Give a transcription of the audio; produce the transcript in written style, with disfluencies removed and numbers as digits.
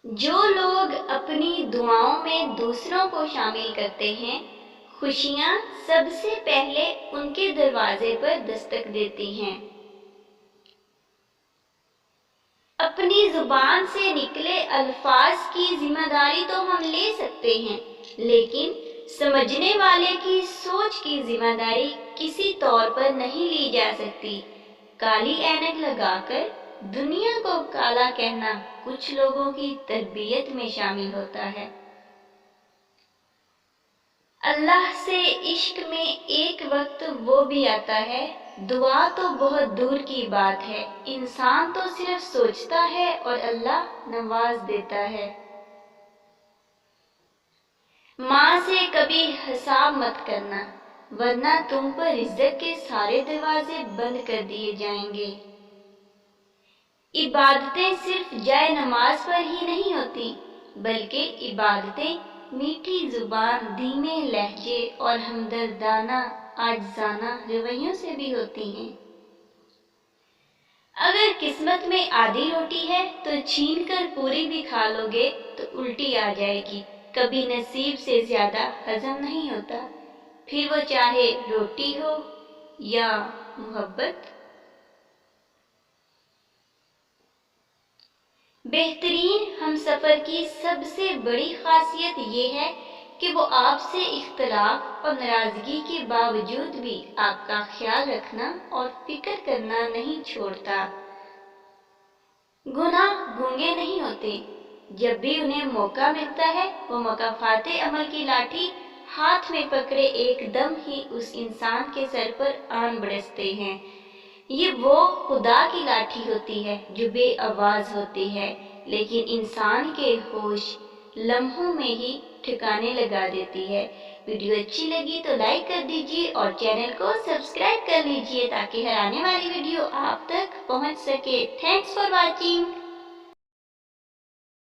جو لوگ اپنی دعاؤں میں دوسروں کو شامل کرتے ہیں، خوشیاں سب سے پہلے ان کے دروازے پر دستک دیتی ہیں۔ اپنی زبان سے نکلے الفاظ کی ذمہ داری تو ہم لے سکتے ہیں، لیکن سمجھنے والے کی سوچ کی ذمہ داری کسی طور پر نہیں لی جا سکتی۔ کالی اینک لگا کر دنیا کو کالا کہنا کچھ لوگوں کی تربیت میں شامل ہوتا ہے۔ اللہ سے عشق میں ایک وقت وہ بھی آتا ہے، دعا تو بہت دور کی بات ہے، انسان تو صرف سوچتا ہے اور اللہ نواز دیتا ہے۔ ماں سے کبھی حساب مت کرنا، ورنہ تم پر رزق کے سارے دروازے بند کر دیے جائیں گے۔ عبادتیں صرف جائے نماز پر ہی نہیں ہوتی، بلکہ عبادتیں میٹھی زبان، دھیمے لہجے اور ہمدردانہ عاجزانہ رویوں سے بھی ہوتی ہیں۔ اگر قسمت میں آدھی روٹی ہے تو چھین کر پوری بھی کھا لو گے تو الٹی آ جائے گی، کبھی نصیب سے زیادہ ہضم نہیں ہوتا، پھر وہ چاہے روٹی ہو یا محبت۔ بہترین ہمسفر کی سب سے بڑی خاصیت یہ ہے کہ وہ آپ سے اختلاف اور ناراضگی کے باوجود بھی آپ کا خیال رکھنا اور فکر کرنا نہیں چھوڑتا۔ گناہ گونگے نہیں ہوتے، جب بھی انہیں موقع ملتا ہے وہ مکافات عمل کی لاٹھی ہاتھ میں پکڑے ایک دم ہی اس انسان کے سر پر آن برستے ہیں۔ یہ وہ خدا کی لاٹھی ہوتی ہے جو بے آواز ہوتی ہے، لیکن انسان کے ہوش لمحوں میں ہی ٹھکانے لگا دیتی ہے۔ ویڈیو اچھی لگی تو لائک کر دیجیے اور چینل کو سبسکرائب کر لیجیے تاکہ ہر آنے والی ویڈیو آپ تک پہنچ سکے۔ Thanks for watching.